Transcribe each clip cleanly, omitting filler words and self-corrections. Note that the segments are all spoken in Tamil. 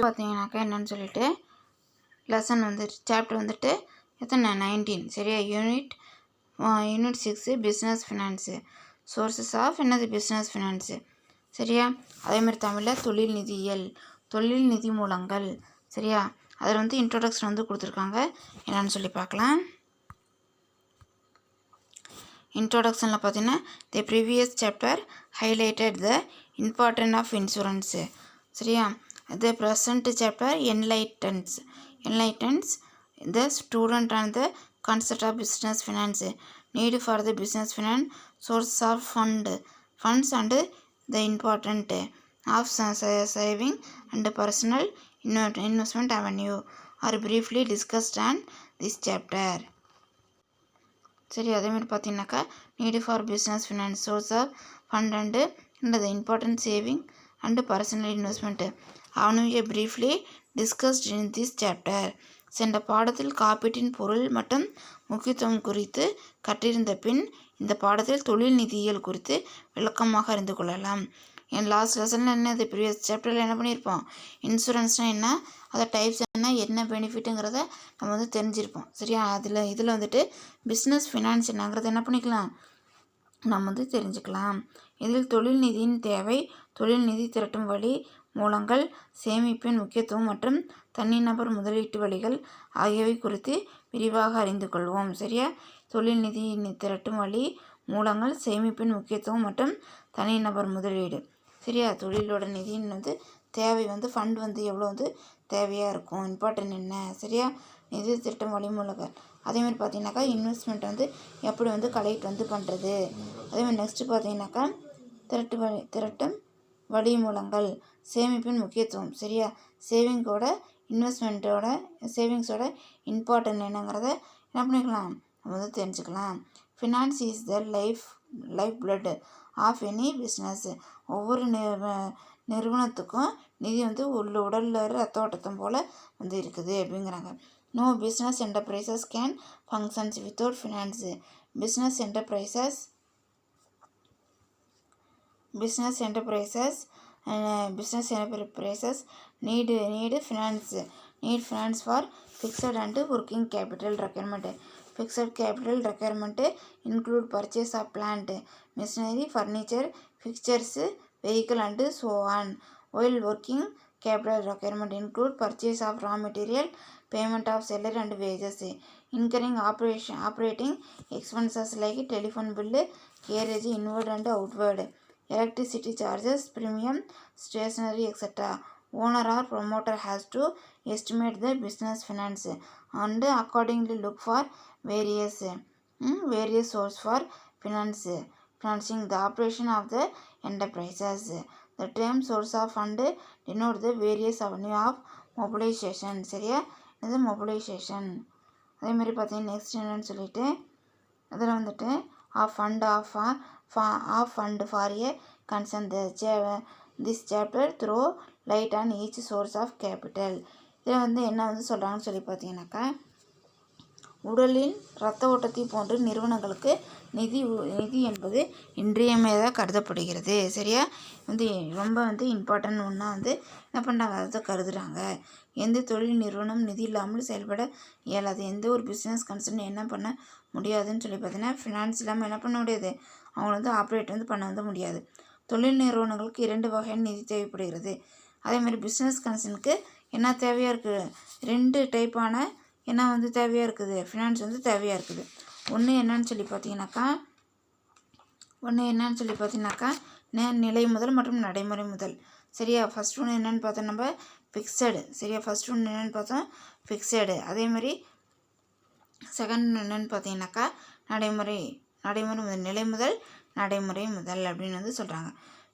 பார்த்தீங்கன்னாக்கா என்னன்னு சொல்லிட்டு லெசன் வந்துட்டு சாப்டர் வந்துட்டு எத்தனை 19 சரியா. Unit 6 business finance sources of என்னது பிஸ்னஸ் ஃபினான்ஸு சரியா. அதேமாதிரி தமிழில் தொழில் நிதியியல் தொழில் நிதி மூலங்கள் சரியா. அதில் வந்து இன்ட்ரோடக்ஷன் வந்து கொடுத்துருக்காங்க, என்னன்னு சொல்லி பார்க்கலாம். இன்ட்ரோடக்ஷனில் பார்த்தீங்கன்னா the previous chapter highlighted the important of insurance சரியா. The present chapter enlightens the student on the concept of business finance, need for the business finance, source of funds and the important of saving and personal investment avenue are briefly discussed on this chapter சரி. அதேமாதிரி பார்த்தீங்கன்னாக்கா need for business finance source of fund and the important saving and personal investment have been briefly discussed in this chapter. சென்ற பாடத்தில் காப்பீட்டின் பொருள் மற்றும் முக்கியத்துவம் குறித்து கற்றிருந்த பின் இந்த பாடத்தில் தொழில் நிதியியல் குறித்து விளக்கமாக அறிந்து கொள்ளலாம். என் லாஸ்ட் லெசனில் என்னது ப்ரீவியஸ் சாப்டரில் என்ன பண்ணியிருப்போம், இன்சூரன்ஸ்னால் என்ன, அதை டைப்ஸ் என்ன பெனிஃபிட்டுங்கிறத நம்ம வந்து தெரிஞ்சிருப்போம் சரியா. இதில் வந்துட்டு பிஸ்னஸ் ஃபினான்ஸ் என்னங்கிறத என்ன பண்ணிக்கலாம், நம்ம வந்து தெரிஞ்சுக்கலாம். இதில் தொழில் நிதியின் தேவை, தொழில் நிதி திரட்டும் வழி, மூலங்கள், சேமிப்பின் முக்கியத்துவம் மற்றும் தனிநபர் முதலீட்டு வழிகள் ஆகியவை குறித்து விரிவாக அறிந்து கொள்வோம் சரியா. தொழில் நிதி திரட்டும் வழி, மூலங்கள், சேமிப்பின் முக்கியத்துவம் மற்றும் தனிநபர் முதலீடு சரியா. தொழிலோட நிதியின் வந்து தேவை வந்து ஃபண்ட் வந்து எவ்வளோ வந்து தேவையாக இருக்கும், இம்பார்ட்டன்ட் என்ன சரியா. நிதி திட்டம் வழிமூலங்கள் அதேமாதிரி பார்த்தீங்கன்னாக்கா இன்வெஸ்ட்மெண்ட் வந்து எப்படி வந்து கலெக்ட் வந்து பண்ணுறது. அதேமாதிரி நெக்ஸ்ட்டு பார்த்தீங்கன்னாக்கா திரட்டும் வழிமூலங்கள், சேமிப்பின் முக்கியத்துவம் சரியா. சேவிங்ஸோட இம்பார்ட்டன்ட் என்னங்கிறத என்ன பண்ணிக்கலாம், நம்ம வந்து தெரிஞ்சுக்கலாம். Finance is the life blood of any business. ஒவ்வொரு நிறுவனத்துக்கும் நிதி வந்து உடலில் ரத்த ஓட்டத்தம் போல் வந்து இருக்குது அப்படிங்கிறாங்க. No business enterprises can functions without finance. Business enterprises need finance for fixed and working capital requirement. Fixed capital requirement include purchase of plant, machinery, furniture, fixtures, vehicle and so on, while working capital requirement include purchase of raw material, payment of seller and wages, incurring operating expenses like telephone bill, carriage inward and outward, electricity charges, premium, stationery, etc. Owner or promoter has to estimate the business finance and accordingly look for various sources for financing the operation of the enterprises. The term source of fund denote the various avenue of mobilization சரியா. இது mobilization. அதேமாதிரி பார்த்தீங்கன்னா நெக்ஸ்ட் என்னன்னு சொல்லிட்டு அதில் வந்துட்டு fund for a concern this chapter throw light on each source of capital. இதில் வந்து என்ன வந்து சொல்கிறாங்கன்னு சொல்லி பார்த்தீங்கன்னாக்கா உடலின் இரத்த ஓட்டத்தை போன்று நிறுவனங்களுக்கு நிதி என்பது இன்றியமையாததாக கருதப்படுகிறது சரியா. வந்து ரொம்ப வந்து இம்பார்ட்டன்ட் ஒன்றா வந்து என்ன பண்ணுறாங்க, அதை கருதுகிறாங்க. எந்த தொழில் நிறுவனம் நிதி இல்லாமல் செயல்பட இயலாது. எந்த ஒரு பிஸ்னஸ் கன்சர்ன் என்ன பண்ண முடியாதுன்னு சொல்லி பார்த்தீங்கன்னா ஃபினான்ஸ் இல்லாமல் என்ன பண்ண முடியாது, அவங்க வந்து ஆப்ரேட் வந்து பண்ண வந்து முடியாது. தொழில் நிறுவனங்களுக்கு 2 வகையான நிதி தேவைப்படுகிறது. அதேமாதிரி பிஸ்னஸ் கன்சர்னுக்கு என்ன தேவையாக இருக்குது, 2 டைப்பான என்ன வந்து தேவையாக இருக்குது, ஃபினான்ஸ் வந்து தேவையாக இருக்குது. ஒன்று என்னன்னு சொல்லி பார்த்தீங்கன்னாக்கா நிலை முதல் மற்றும் நடைமுறை முதல் சரியா. ஃபஸ்ட் ஒன்று என்னென்னு பார்த்தோம் நம்ம ஃபிக்ஸடு சரியா. ஃபஸ்ட் ஒன்று என்னென்னு பார்த்தோம் ஃபிக்ஸடு. அதேமாதிரி செகண்ட் என்னென்னு பார்த்தீங்கன்னாக்கா நடைமுறை முதல், நிலை முதல் நடைமுறை முதல் அப்படின்னு வந்து சொல்கிறாங்க.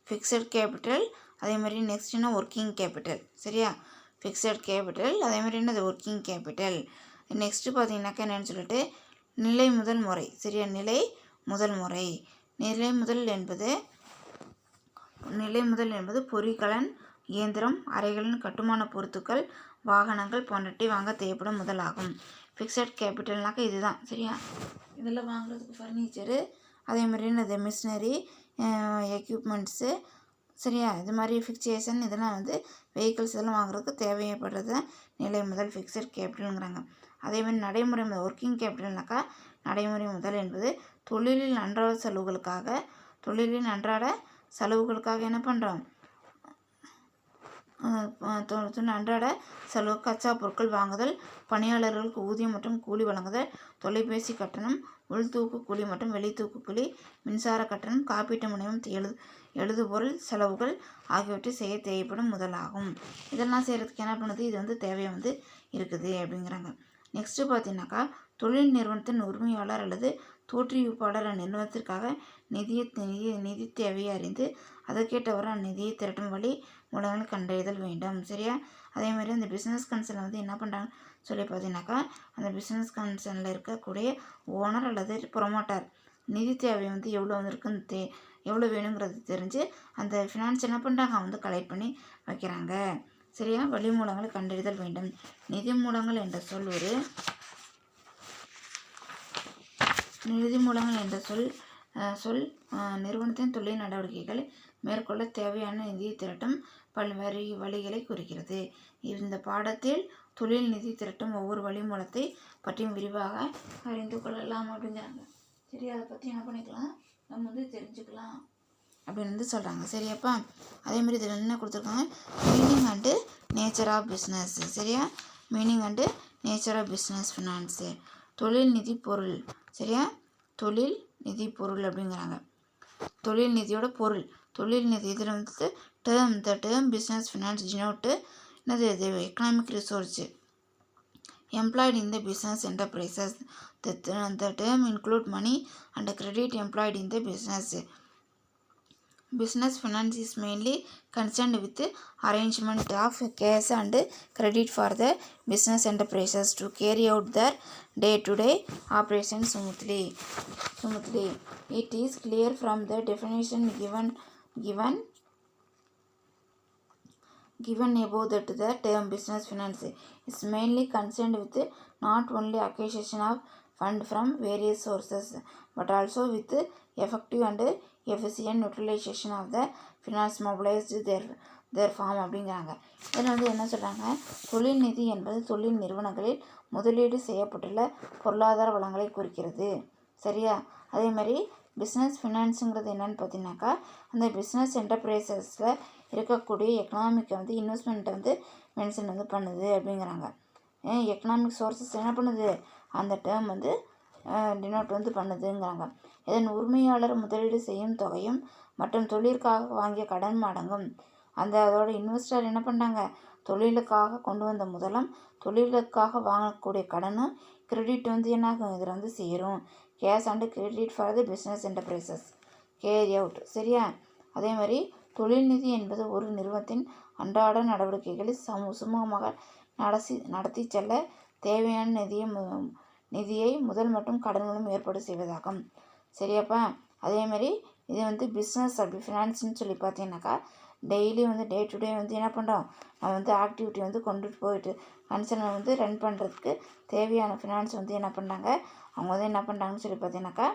ஃபிக்ஸட் கேபிட்டல் அதேமாதிரி நெக்ஸ்ட் என்ன ஒர்க்கிங் கேபிட்டல் சரியா. ஃபிக்ஸட் கேபிட்டல் அதேமாதிரி என்னது ஒர்க்கிங் கேபிட்டல். நெக்ஸ்ட்டு பார்த்தீங்கன்னாக்கா என்னென்னு சொல்லிட்டு நிலை முதல் முறை சரியா. நிலை முதல் என்பது பொறிக்கலன், இயந்திரம், அறைகளின் கட்டுமான பொருட்கள், வாகனங்கள் போன்றவற்றை வாங்க தேவைப்படும் முதலாகும். ஃபிக்ஸட் கேபிட்டல்னாக்கா இதுதான் சரியா. இதில் வாங்குறதுக்கு ஃபர்னிச்சரு அதேமாதிரி என்னது மிஷினரி எக்யூப்மெண்ட்ஸு சரியா? இது மாதிரி ஃபிக்சேஷன் இதெல்லாம் வந்து வெஹிக்கிள்ஸ் இதெல்லாம் வாங்குறதுக்கு தேவைப்படுறது நிலை முதல் ஃபிக்ஸட் கேபிட்டலுங்கிறாங்க. அதேமாதிரி நடைமுறை ஒர்க்கிங் கேபிட்டல்னாக்கா நடைமுறை முதல் என்பது தொழிலில் அன்றாட செலவுகளுக்காக என்ன பண்ணுறோம், அன்றாட செலவு கச்சா பொருட்கள் வாங்குதல், பணியாளர்களுக்கு ஊதியம் மற்றும் கூலி வழங்குதல், தொலைபேசி கட்டணம், உள்தூக்கு கூலி மற்றும் வெளித்தூக்கு கூலி, மின்சார கட்டணம், காப்பீட்டு முனையம், எழுதுபொருள் செலவுகள் ஆகியவற்றை செய்ய தேவைப்படும் முதலாகும். இதெல்லாம் செய்கிறதுக்கு என்ன பண்ணுது, இது வந்து தேவையை வந்து இருக்குது அப்படிங்கிறாங்க. நெக்ஸ்ட்டு பார்த்தீங்கன்னாக்கா தொழில் நிறுவனத்தின் உரிமையாளர் அல்லது தோற்றுவிப்பாளர் நிறுவனத்திற்காக நிதி தேவையை அறிந்து அதற்கேற்றவரை நிதியை திரட்டும் வழி மூலங்களை கண்டறிதல் வேண்டும். சரியா? அதேமாதிரி அந்த பிஸ்னஸ் கன்சர்ன் வந்து என்ன பண்ணுறாங்க சொல்லி பார்த்தீங்கன்னாக்கா அந்த பிஸ்னஸ் கன்சர்னில் இருக்கக்கூடிய ஓனர் அல்லது ப்ரொமோட்டர் நிதி தேவை வந்து எவ்வளோ இருக்குன்னு எவ்வளோ வேணுங்கிறது தெரிஞ்சு அந்த ஃபினான்ஸ் என்ன பண்ணுறாங்க வந்து கலெக்ட் பண்ணி வைக்கிறாங்க. சரியா? வழி மூலங்களை கண்டறிதல் வேண்டும். நிதி மூலங்கள் என்ற சொல் நிதி மூலங்கள் என்ற சொல் நிறுவனத்தின் தொழில் நடவடிக்கைகள் மேற்கொள்ள தேவையான நிதியை திரட்டும் பல்வேறு வழிகளை குறிக்கிறது. இந்த பாடத்தில் தொழில் நிதி திரட்டும் ஒவ்வொரு வழி மூலத்தை பற்றியும் விரிவாக அறிந்து கொள்ளலாம் அப்படிங்கிறாங்க. சரி, அதை பற்றி என்ன பண்ணிக்கலாம், நம்ம வந்து தெரிஞ்சுக்கலாம் அப்படின்னு வந்து சொல்கிறாங்க. சரியாப்பா? அதேமாதிரி இதில் என்ன கொடுத்துருக்காங்க, meaning and nature of business. சரியா? Meaning and nature of business finance. தொழில் நிதி பொருள். சரியா? தொழில் நிதி பொருள் அப்படிங்கிறாங்க. தொழில் நிதியோட பொருள் தொழில் நிதி. இதில் வந்து டேர்ம் பிஸ்னஸ் ஃபினான்ஸ் டினோட்டு என்னது, இது economic resource employed in the business enterprises. The term include money and credit employed in the business. Business finance is mainly concerned with arrangement of cash and credit for the business enterprises to carry out their day-to-day operations smoothly. It is clear from the definition given above that the term business finance is mainly concerned with not only acquisition of fund from various sources but also with effective and efficient utilization of the finance mobilized their form அப்படிங்கிறாங்க. இதில் வந்து என்ன சொல்கிறாங்க, தொழில் நிதி என்பது தொழில் நிறுவனங்களில் முதலீடு செய்யப்பட்டுள்ள பொருளாதார வளங்களை குறிக்கிறது. சரியா? அதே மாதிரி பிஸ்னஸ் ஃபினான்ஸுங்கிறது என்னென்னு பார்த்தீங்கன்னாக்கா அந்த பிஸ்னஸ் என்டர்பிரைசஸில் இருக்கக்கூடிய எக்கனாமிக்கை வந்து இன்வெஸ்ட்மெண்ட்டை வந்து மென்ஷன் வந்து பண்ணுது அப்படிங்கிறாங்க. எக்கனாமிக் சோர்ஸஸ் என்ன பண்ணுது, அந்த டேர்ம் வந்து டினோட் வந்து பண்ணுதுங்கிறாங்க. இதன் உரிமையாளர் முதலீடு செய்யும் தொகையும் மற்றும் தொழிலுக்காக வாங்கிய கடன் அடங்கும். அதோட இன்வெஸ்டர் என்ன பண்ணாங்க, தொழிலுக்காக கொண்டு வந்த முதலும் தொழிலுக்காக வாங்கக்கூடிய கடனும் கிரெடிட் வந்து என்ன ஆகும், இதில் வந்து சேரும். Cash and credit for the business enterprises carry out. சரியா? அதே மாதிரி தொழில் நிதி என்பது ஒரு நிறுவனத்தின் அன்றாட நடவடிக்கைகளை சுமூகமாக நடத்தி செல்ல தேவையான நிதியை முதல் மற்றும் கடன் மூலம் ஏற்பாடு செய்வதாகும். சரியாப்பா? அதேமாதிரி இது வந்து பிஸ்னஸ் அப்படி ஃபினான்ஸ்னு சொல்லி பார்த்தீங்கன்னாக்கா டெய்லி வந்து டே டு டே வந்து என்ன பண்ணுறோம், நம்ம வந்து ஆக்டிவிட்டி வந்து கொண்டுட்டு போயிட்டு கன்சர்னை வந்து ரன் பண்ணுறதுக்கு தேவையான ஃபினான்ஸ் வந்து என்ன பண்ணுறாங்க, அவங்க வந்து என்ன பண்ணுறாங்கன்னு சொல்லி பார்த்தீங்கன்னாக்கா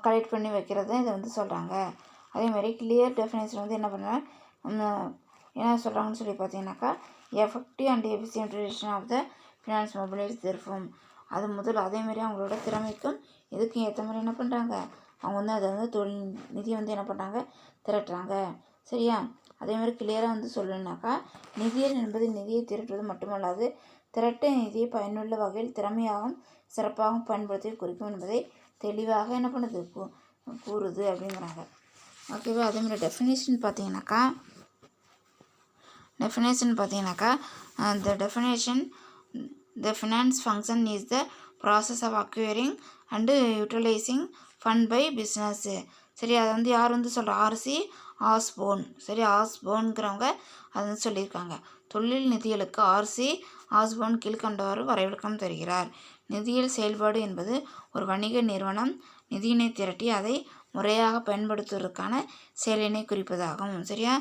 கலெக்ட் பண்ணி வைக்கிறது இதை வந்து சொல்கிறாங்க. அதேமாதிரி கிளியர் டெஃபினேஷன் வந்து என்ன பண்ணுறாங்க, என்ன சொல்கிறாங்கன்னு சொல்லி பார்த்தீங்கன்னாக்கா effective and efficient utilisation of the finance mobilise their firm. அது முதல் அதேமாதிரி அவங்களோட திறமைக்கும் இதுக்கும் ஏற்ற மாதிரி என்ன பண்ணுறாங்க, அவங்க வந்து அதை வந்து தொழில் நிதியை வந்து என்ன பண்ணுறாங்க, திரட்டுறாங்க. சரியா? அதேமாதிரி கிளியராக வந்து சொல்லணுன்னாக்கா நிதியல் என்பது நிதியை திரட்டுவது மட்டுமல்லாது திரட்ட நிதியை பயனுள்ள வகையில் திறமையாகவும் சிறப்பாகவும் பயன்படுத்தி குறிக்கும் என்பதை தெளிவாக என்ன பண்ணுது, கூறுது அப்படிங்கிறாங்க. ஓகேவா? அதேமாதிரி டெஃபினேஷன் பார்த்தீங்கன்னாக்கா the finance function is the process of acquiring and utilizing fund by business. சரி, அதை வந்து யார் வந்து சொல்கிற, ஆர்சி ஆஸ்போன். சரி, ஆஸ்போன்கிறவங்க அதை வந்து சொல்லியிருக்காங்க. தொழில் நிதியலுக்கு ஆர்சி ஆஸ்போன் கீழ்கண்டவாறு வரைவிலக்கணம் தருகிறார். நிதியியல் செயல்பாடு என்பது ஒரு வணிக நிறுவனம் நிதியினை திரட்டி அதை முறையாக பயன்படுத்துவதற்கான செயலினை குறிப்பதாகும். சரியா?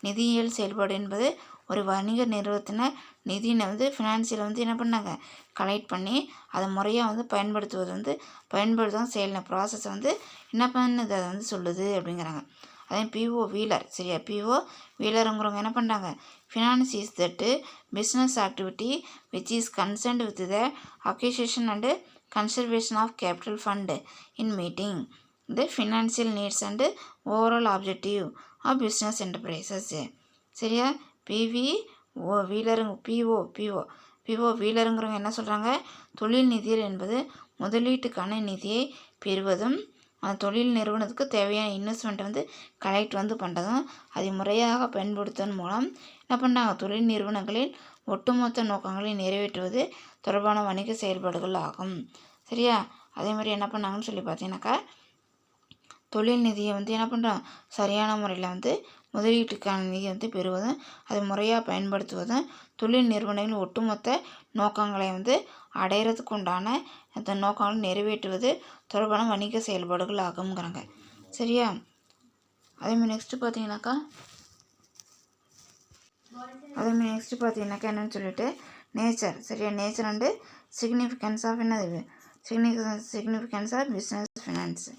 நிதியியல் செயல்பாடு என்பது ஒரு வணிக நிறுவனத்தினர் நிதியினை வந்து ஃபினான்சியல் வந்து என்ன பண்ணாங்க, கலெக்ட் பண்ணி அதை முறையாக வந்து பயன்படுத்தும் செயலின ப்ராசஸ் வந்து என்ன பண்ணுது, அதை வந்து சொல்லுது அப்படிங்கிறாங்க. அதே பிஓ வீலர் சரியா பிஓ வீலருங்கிறவங்க என்ன பண்ணுறாங்க finance is that business activity which is concerned with the acquisition and conservation of capital fund in meeting the financial needs and overall objective of business enterprises சரியா பிவி ஓ வீலருங்க பிஓ வீலருங்கிறவங்க என்ன சொல்கிறாங்க தொழில் நிதியல் என்பது முதலீட்டுக்கான நிதியை பெறுவதும் அந்த தொழில் நிறுவனத்துக்கு தேவையான இன்வெஸ்ட்மெண்ட்டை கலெக்ட் பண்ணுறதும் அதை முறையாக பயன்படுத்துவதன் மூலம் என்ன பண்ணுறாங்க தொழில் நிறுவனங்களின் ஒட்டுமொத்த நோக்கங்களை நிறைவேற்றுவது தொடர்பான வணிக செயல்பாடுகள் ஆகும் சரியா அதே மாதிரி என்ன பண்ணாங்கன்னு சொல்லி பார்த்தீங்கன்னாக்கா தொழில் நிதியை என்ன பண்ணுறோம் சரியான முறையில் முதலீட்டுக்கான நிதியை பெறுவதும் அதை முறையாக பயன்படுத்துவதும் தொழில் நிறுவனங்களின் ஒட்டுமொத்த நோக்கங்களை அடையிறதுக்கு உண்டான அந்த நோக்கங்களை நிறைவேற்றுவது தொடர்பான வணிக செயல்பாடுகள் ஆகுங்கிறாங்க சரியா அதேமாதிரி நெக்ஸ்ட்டு பார்த்தீங்கன்னாக்கா என்னன்னு சொல்லிட்டு நேச்சர் சரியா நேச்சர் அண்டு சிக்னிஃபிகன்ஸ் ஆஃப் என்னது சிக்னிஃபிகன்ஸ் ஆஃப் பிஸ்னஸ் ஃபினான்ஸ்